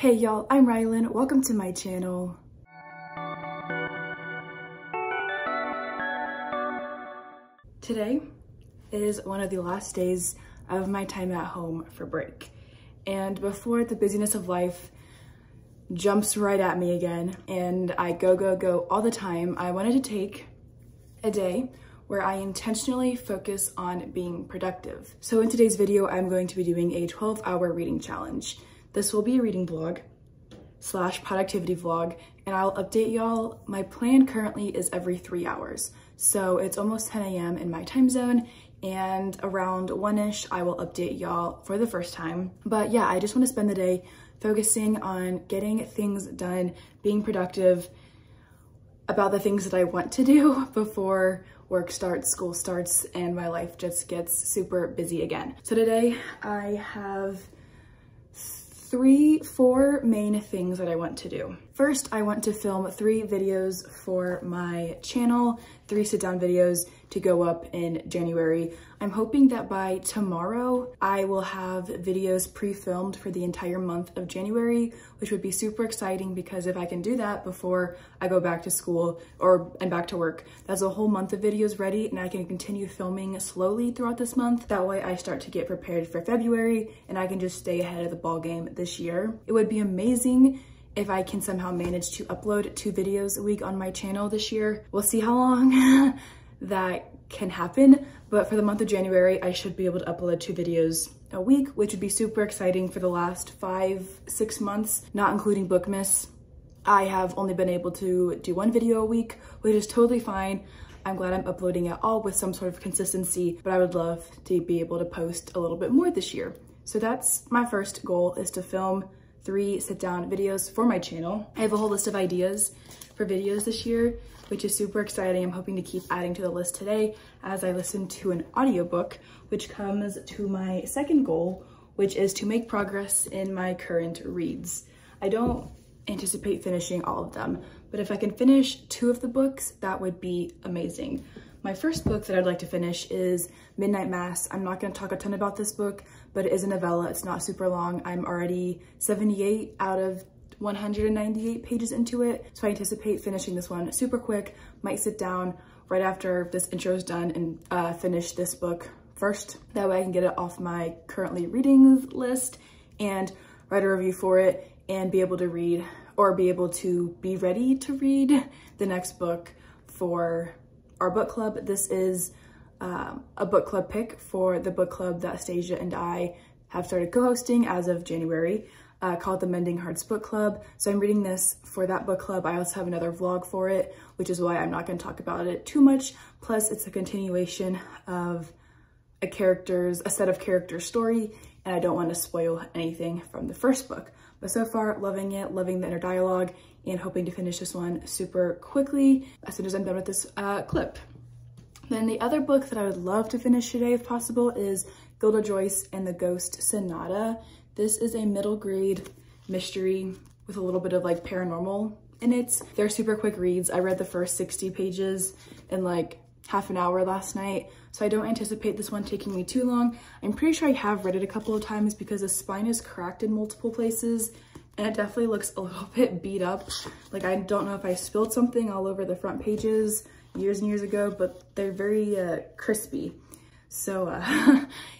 Hey y'all, I'm Rylan. Welcome to my channel. Today is one of the last days of my time at home for break. And before the busyness of life jumps right at me again and I go all the time, I wanted to take a day where I intentionally focus on being productive. So in today's video, I'm going to be doing a 12-hour reading challenge. This will be a reading vlog / productivity vlog, and I'll update y'all. My plan currently is every 3 hours. So it's almost 10 a.m. in my time zone, and around 1-ish, I will update y'all for the first time. But yeah, I just want to spend the day focusing on getting things done, being productive about the things that I want to do before work starts, school starts, and my life just gets super busy again. So today I have 4 main things that I want to do. First, I want to film 3 videos for my channel, 3 sit-down videos to go up in January. I'm hoping that by tomorrow, I will have videos pre-filmed for the entire month of January, which would be super exciting because if I can do that before I go back to school and back to work, that's a whole month of videos ready and I can continue filming slowly throughout this month. That way I start to get prepared for February and I can just stay ahead of the ball game this year. It would be amazing if I can somehow manage to upload 2 videos a week on my channel this year. We'll see how long that can happen, but for the month of January, I should be able to upload 2 videos a week, which would be super exciting for the last 5-6 months, not including Bookmas. I have only been able to do 1 video a week, which is totally fine. I'm glad I'm uploading it all with some sort of consistency, but I would love to be able to post a little bit more this year. So that's my first goal, is to film 3 sit-down videos for my channel. I have a whole list of ideas for videos this year, which is super exciting. I'm hoping to keep adding to the list today as I listen to an audiobook, which comes to my second goal, which is to make progress in my current reads. I don't anticipate finishing all of them, but if I can finish 2 of the books, that would be amazing. My first book that I'd like to finish is Midnight Mass. I'm not going to talk a ton about this book, but it is a novella. It's not super long. I'm already 78 out of 198 pages into it, so I anticipate finishing this one super quick. Might sit down right after this intro is done and finish this book first. That way I can get it off my currently reading list and write a review for it and be able to read, or be able to be ready to read the next book for our book club. This is a book club pick for the book club that Stasia and I have started co-hosting as of January, called the Mending Hearts Book Club. So I'm reading this for that book club. I also have another vlog for it, which is why I'm not going to talk about it too much. Plus, it's a continuation of a set of characters story, and I don't want to spoil anything from the first book. But so far, loving it, loving the inner dialogue, and hoping to finish this one super quickly as soon as I'm done with this clip. Then the other book that I would love to finish today, if possible, is Gilda Joyce and the Ghost Sonata. This is a middle grade mystery with a little bit of like paranormal in it. They're super quick reads. I read the first 60 pages in like half an hour last night, so I don't anticipate this one taking me too long. I'm pretty sure I have read it a couple of times because the spine is cracked in multiple places and it definitely looks a little bit beat up. Like, I don't know if I spilled something all over the front pages years and years ago, but they're very crispy. So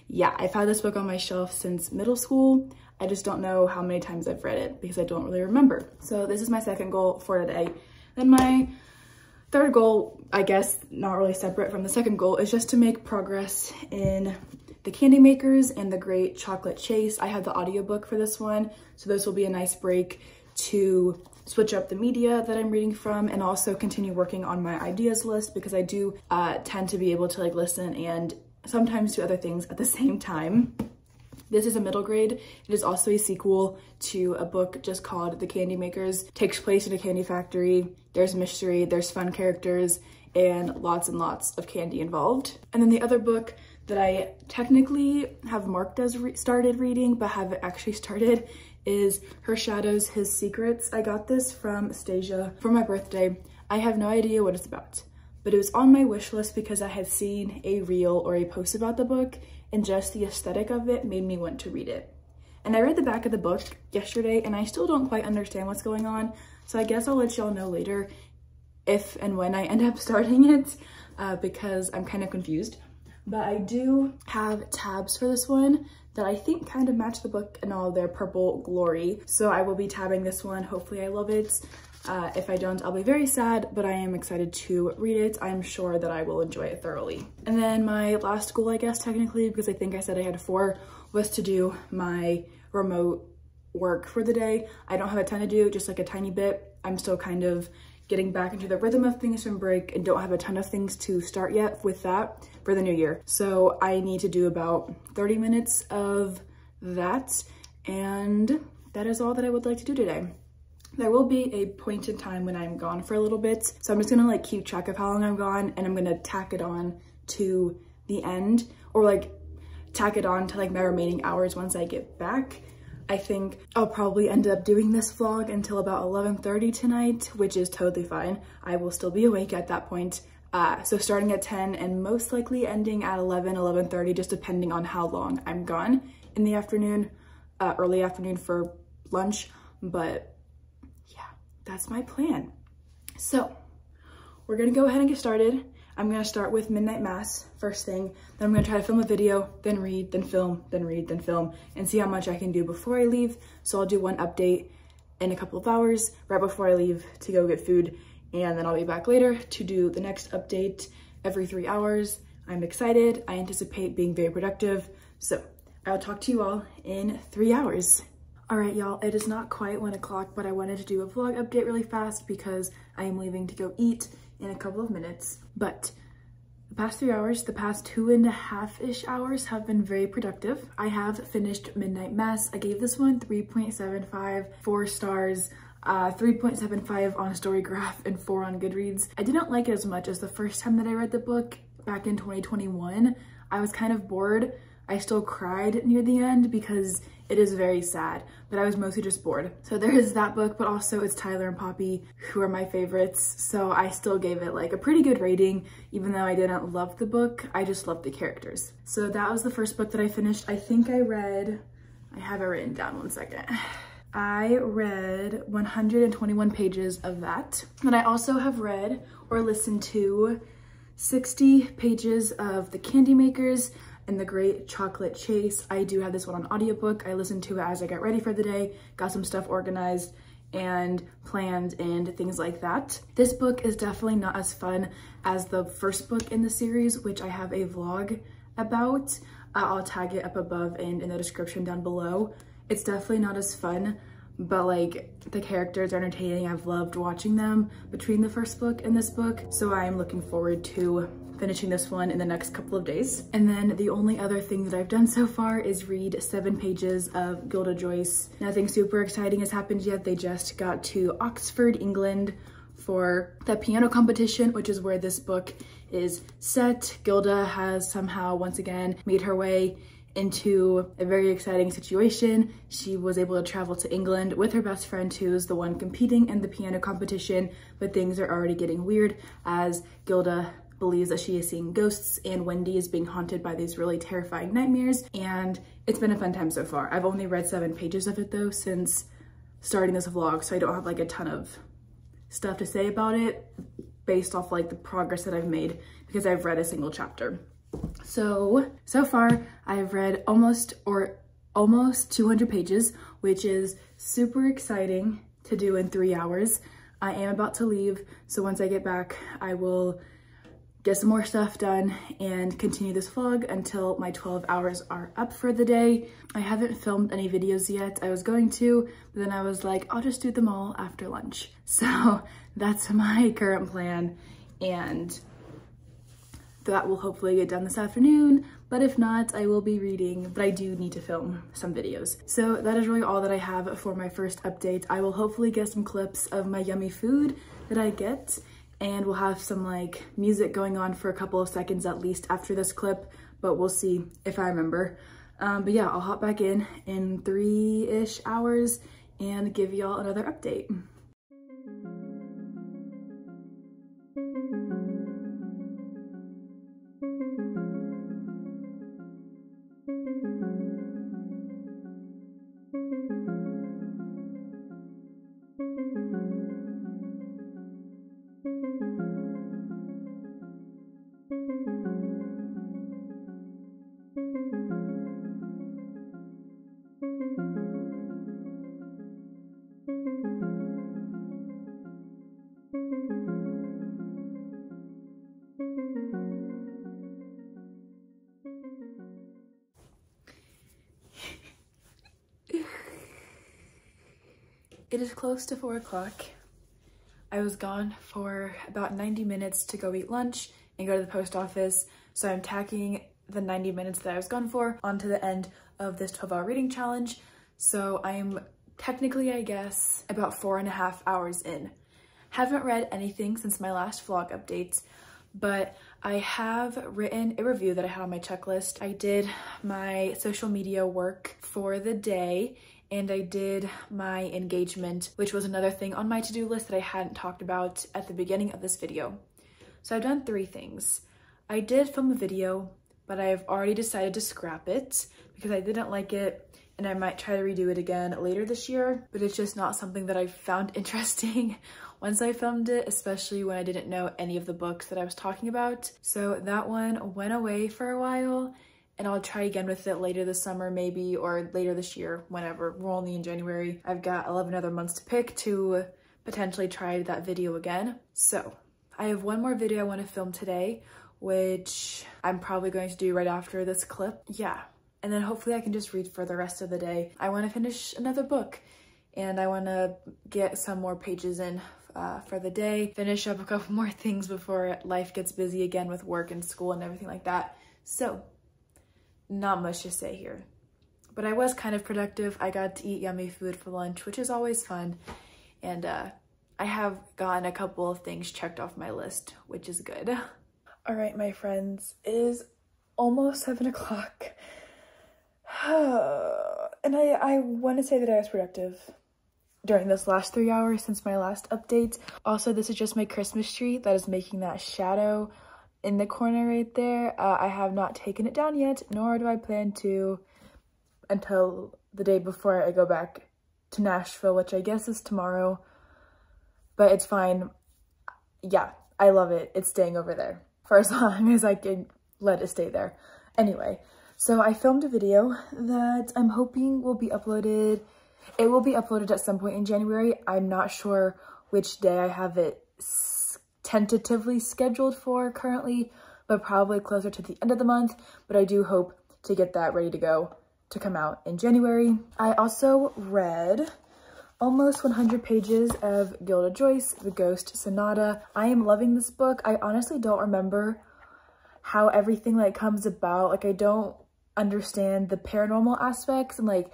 yeah, I've had this book on my shelf since middle school. I just don't know how many times I've read it because I don't really remember. So this is my second goal for today. Then my third goal, I guess not really separate from the second goal, is just to make progress in The Candy Makers and The Great Chocolate Chase. I have the audiobook for this one, so this will be a nice break to switch up the media that I'm reading from and also continue working on my ideas list, because I do tend to be able to like listen and sometimes do other things at the same time. This is a middle grade. It is also a sequel to a book just called The Candy Makers. It takes place in a candy factory. There's mystery, there's fun characters, and lots of candy involved. And then the other book that I technically have marked as started reading but haven't actually started is Her Shadows, His Secrets. I got this from Stasia for my birthday. I have no idea what it's about, but it was on my wish list because I had seen a reel or a post about the book, and just the aesthetic of it made me want to read it. And I read the back of the book yesterday and I still don't quite understand what's going on. So I guess I'll let y'all know later if and when I end up starting it because I'm kind of confused. But I do have tabs for this one that I think kind of match the book in all their purple glory. So I will be tabbing this one. Hopefully I love it. If I don't, I'll be very sad, but I am excited to read it. I'm sure that I will enjoy it thoroughly. And then my last goal, I guess, technically, because I think I said I had 4, was to do my remote work for the day. I don't have a ton to do, just like a tiny bit. I'm still kind of getting back into the rhythm of things from break and don't have a ton of things to start yet with that for the new year. So I need to do about 30 minutes of that, and that is all that I would like to do today. There will be a point in time when I'm gone for a little bit, so I'm just gonna like keep track of how long I'm gone, and I'm gonna tack it on to the end, or like tack it on to like my remaining hours once I get back. I think I'll probably end up doing this vlog until about 11:30 tonight, which is totally fine. I will still be awake at that point. So starting at 10 and most likely ending at 11:30, just depending on how long I'm gone in the afternoon, early afternoon for lunch. But yeah, that's my plan. So we're gonna go ahead and get started. I'm gonna start with midnight mass first thing, then I'm gonna try to film a video, then read, then film, then read, then film, and see how much I can do before I leave. So I'll do one update in a couple of hours right before I leave to go get food, and then I'll be back later to do the next update every 3 hours. I'm excited. I anticipate being very productive. So I'll talk to you all in 3 hours. All right, y'all, it is not quite 1 o'clock, but I wanted to do a vlog update really fast because I am leaving to go eat in a couple of minutes. But the past 3 hours, the past 2.5-ish hours have been very productive. I have finished Midnight Mass. I gave this one 3.75, 4 stars, 3.75 on Storygraph, and 4 on Goodreads. I didn't like it as much as the first time that I read the book back in 2021. I was kind of bored. I still cried near the end because it is very sad, but I was mostly just bored. So there is that book, but also it's Tyler and Poppy, who are my favorites. So I still gave it like a pretty good rating, even though I didn't love the book. I just loved the characters. So that was the first book that I finished. I think I have it written down, 1 second. I read 121 pages of that. And I also have read or listened to 60 pages of The Candy Makers and The Great Chocolate Chase. I do have this one on audiobook. I listened to it as I got ready for the day, got some stuff organized and planned and things like that. This book is definitely not as fun as the first book in the series, which I have a vlog about. I'll tag it up above and in the description down below. It's definitely not as fun, but like the characters are entertaining. I've loved watching them between the first book and this book. So I am looking forward to finishing this one in the next couple of days. And then the only other thing that I've done so far is read 7 pages of Gilda Joyce. Nothing super exciting has happened yet. They just got to Oxford, England for the piano competition, which is where this book is set. Gilda has somehow once again made her way into a very exciting situation. She was able to travel to England with her best friend, who's the one competing in the piano competition, but things are already getting weird as Gilda believes that she is seeing ghosts and Wendy is being haunted by these really terrifying nightmares, and it's been a fun time so far. I've only read 7 pages of it though since starting this vlog, so I don't have like a ton of stuff to say about it based off like the progress that I've made because I've read a single chapter. So far I've read almost 200 pages, which is super exciting to do in 3 hours. I am about to leave, so once I get back, I will get some more stuff done and continue this vlog until my 12 hours are up for the day. I haven't filmed any videos yet. I was going to, but then I was like, I'll just do them all after lunch. So that's my current plan, and that will hopefully get done this afternoon, but if not, I will be reading, but I do need to film some videos. So that is really all that I have for my first update. I will hopefully get some clips of my yummy food that I get, and we'll have some like music going on for a couple of seconds at least after this clip, but we'll see if I remember. But yeah, I'll hop back in 3-ish hours and give y'all another update. It is close to 4 o'clock. I was gone for about 90 minutes to go eat lunch and go to the post office. So I'm tacking the 90 minutes that I was gone for onto the end of this 12-hour reading challenge. So I'm technically, I guess, about 4.5 hours in. Haven't read anything since my last vlog updates, but I have written a review that I had on my checklist. I did my social media work for the day, and I did my engagement, which was another thing on my to-do list that I hadn't talked about at the beginning of this video. So I've done 3 things. I did film a video, but I've already decided to scrap it because I didn't like it, and I might try to redo it again later this year, but it's just not something that I found interesting once I filmed it, especially when I didn't know any of the books that I was talking about. So that one went away for a while, and I'll try again with it later this summer maybe, or later this year, whenever. We're only in January. I've got 11 other months to pick to potentially try that video again. So I have one more video I want to film today, which I'm probably going to do right after this clip. Yeah, and then hopefully I can just read for the rest of the day. I want to finish another book, and I want to get some more pages in for the day, finish up a couple more things before life gets busy again with work and school and everything like that. So not much to say here, but I was kind of productive. I got to eat yummy food for lunch, which is always fun, and I have gotten a couple of things checked off my list, which is good. All right, my friends, it is almost 7 o'clock, and I want to say that I was productive during this last 3 hours since my last update. Also, this is just my Christmas tree that is making that shadow in the corner right there. I have not taken it down yet, nor do I plan to until the day before I go back to Nashville, which I guess is tomorrow, but it's fine. Yeah, I love it. It's staying over there for as long as I can let it stay there. Anyway, so I filmed a video that I'm hoping will be uploaded. It will be uploaded at some point in January. I'm not sure which day I have it tentatively scheduled for currently, but probably closer to the end of the month. But I do hope to get that ready to go to come out in January. I also read almost 100 pages of Gilda Joyce, The Ghost Sonata. I am loving this book. I honestly don't remember how everything like comes about. Like, I don't understand the paranormal aspects and like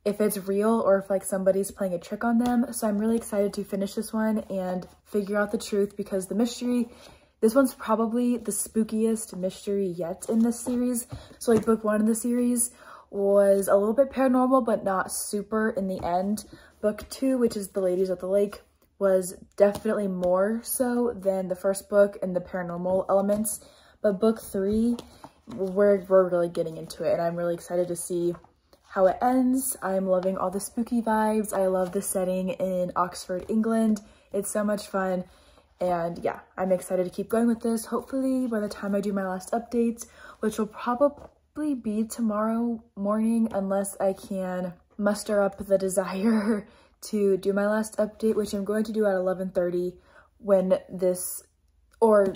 if it's real or if like somebody's playing a trick on them. So I'm really excited to finish this one and figure out the truth, because the mystery, this one's probably the spookiest mystery yet in this series. So like book 1 of the series was a little bit paranormal, but not super in the end. Book 2, which is The Ladies at the Lake, was definitely more so than the first book and the paranormal elements. But book 3, we're really getting into it, and I'm really excited to see how it ends. I'm loving all the spooky vibes. I love the setting in Oxford, England. It's so much fun. And yeah, I'm excited to keep going with this. Hopefully by the time I do my last updates, which will probably be tomorrow morning, unless I can muster up the desire to do my last update, which I'm going to do at 11:30 when this, or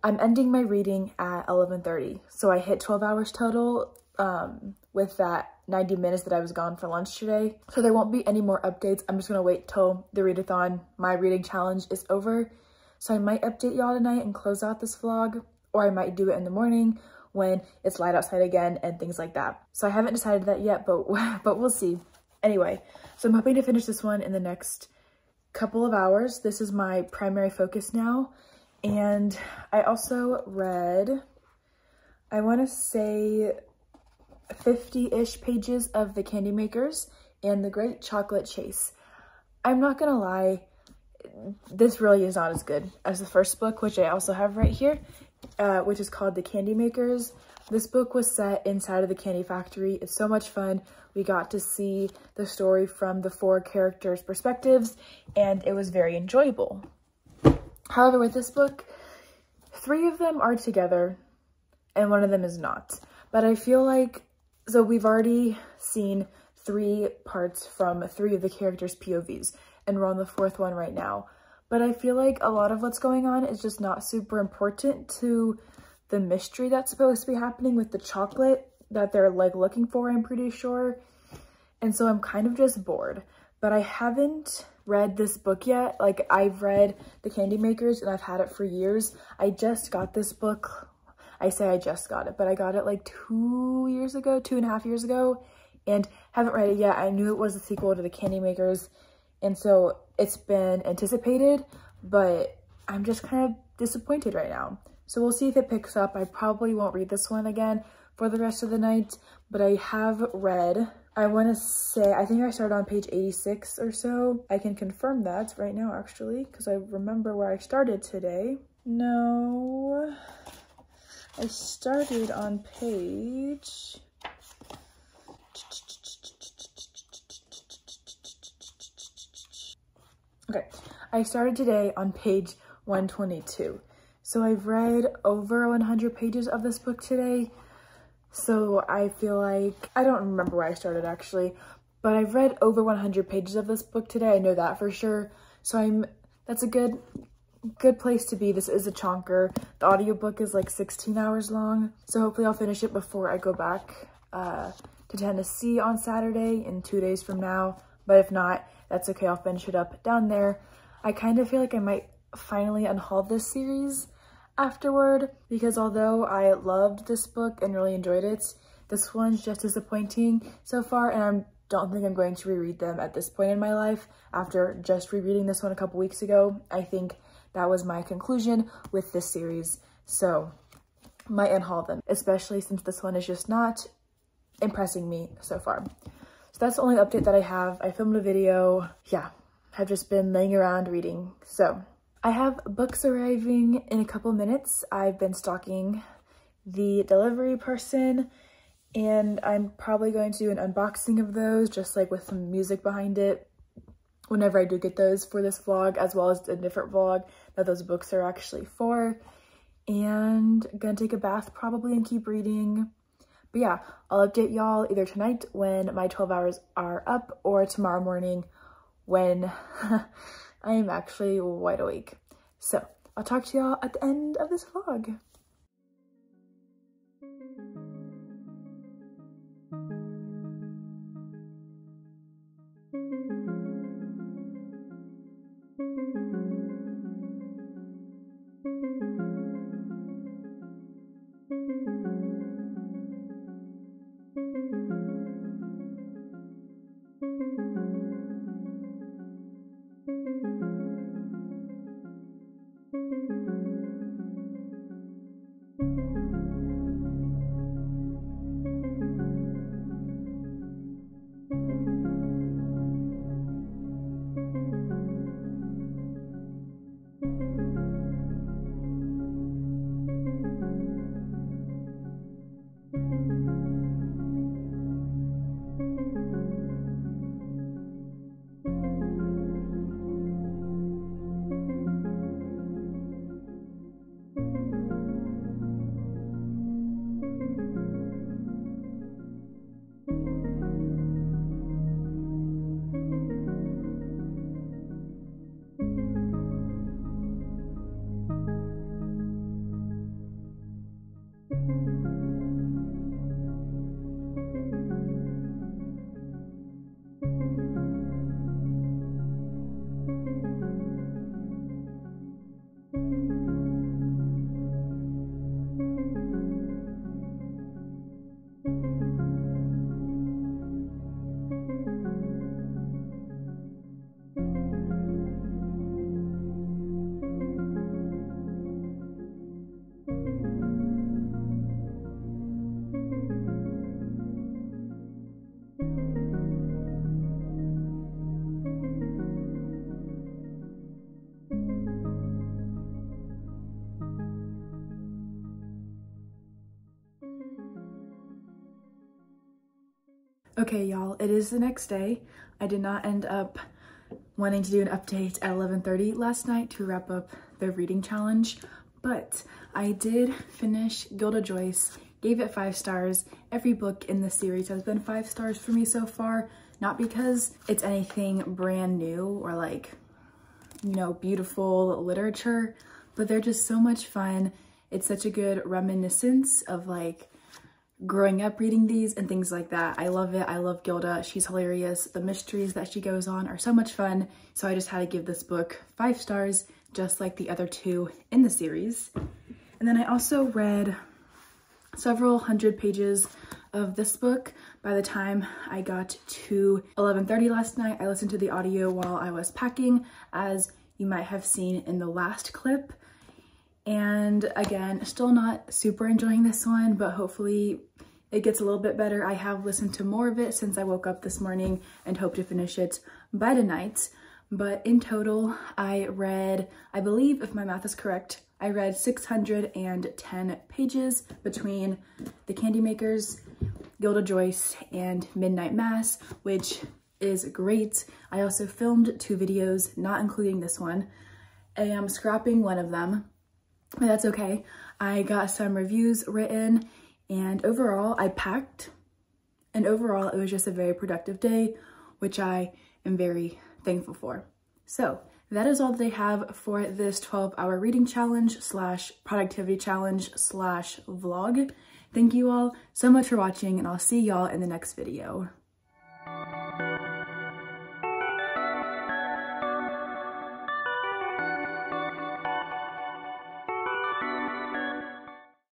I'm ending my reading at 11:30. So I hit 12 hours total with that 90 minutes that I was gone for lunch today. So there won't be any more updates. I'm just gonna wait till the readathon, my reading challenge, is over. So I might update y'all tonight and close out this vlog, or I might do it in the morning when it's light outside again and things like that. So I haven't decided that yet, but we'll see. Anyway, so I'm hoping to finish this one in the next couple of hours. This is my primary focus now. And I also read, I wanna say 50-ish pages of The Candy Makers and The Great Chocolate Chase. I'm not gonna lie, this really is not as good as the first book, which I also have right here. which is called The Candy Makers. This book was set inside of the candy factory. It's so much fun. We got to see the story from the 4 characters' perspectives, and it was very enjoyable. However, with this book, 3 of them are together and 1 of them is not. But I feel like, so we've already seen 3 parts from 3 of the characters' POVs, and we're on the 4th one right now. But I feel like a lot of what's going on is just not super important to the mystery that's supposed to be happening with the chocolate that they're like looking for, I'm pretty sure. And so I'm kind of just bored. But I haven't read this book yet. Like, I've read The Candy Makers and I've had it for years. I just got this book. I say I just got it, but I got it like 2.5 years ago, and haven't read it yet. I knew it was a sequel to The Candy Makers, and so it's been anticipated, but I'm just kind of disappointed right now. So we'll see if it picks up. I probably won't read this one again for the rest of the night, but I have read, I want to say, I think I started on page 86 or so. I can confirm that right now, actually, because I remember where I started today. No, I started on page... Okay, I started today on page 122. So I've read over 100 pages of this book today. So I feel like, I don't remember where I started actually, but I've read over 100 pages of this book today. I know that for sure. So that's a good place to be. This is a chonker. The audiobook is like 16 hours long. So hopefully I'll finish it before I go back to Tennessee on Saturday in 2 days from now. But if not, that's okay. I'll finish it up down there. I kind of feel like I might finally unhaul this series afterward, because although I loved this book and really enjoyed it, this one's just disappointing so far, and I don't think I'm going to reread them at this point in my life. After just rereading this one a couple weeks ago, I think that was my conclusion with this series, so might unhaul them, especially since this one is just not impressing me so far. So that's the only update that I have. I filmed a video. Yeah, I've just been laying around reading. So I have books arriving in a couple minutes. I've been stalking the delivery person, and I'm probably going to do an unboxing of those, just like with some music behind it, whenever I do get those for this vlog, as well as a different vlog that those books are actually for. And I'm gonna take a bath probably and keep reading. But yeah, I'll update y'all either tonight when my 12 hours are up, or tomorrow morning when I am actually wide awake. So I'll talk to y'all at the end of this vlog. Okay, y'all, it is the next day. I did not end up wanting to do an update at 11:30 last night to wrap up the reading challenge, but I did finish Gilda Joyce, gave it 5 stars. Every book in the series has been 5 stars for me so far, not because it's anything brand new or like, you know, beautiful literature, but they're just so much fun. It's such a good reminiscence of like growing up reading these and things like that. I love it. I love Gilda. She's hilarious. The mysteries that she goes on are so much fun. So I just had to give this book 5 stars, just like the other 2 in the series. And then I also read several hundred pages of this book. By the time I got to 11:30 last night, I listened to the audio while I was packing, as you might have seen in the last clip. And again, still not super enjoying this one, but hopefully it gets a little bit better. I have listened to more of it since I woke up this morning and hope to finish it by tonight. But in total, I read, I believe if my math is correct, I read 610 pages between The Candy Makers, Gilda Joyce, and Midnight Mass, which is great. I also filmed 2 videos, not including this one. I am scrapping one of them, but that's okay. I got some reviews written, and overall I packed, and overall it was just a very productive day, which I am very thankful for. So that is all that I have for this 12-hour reading challenge / productivity challenge / vlog. Thank you all so much for watching, and I'll see y'all in the next video.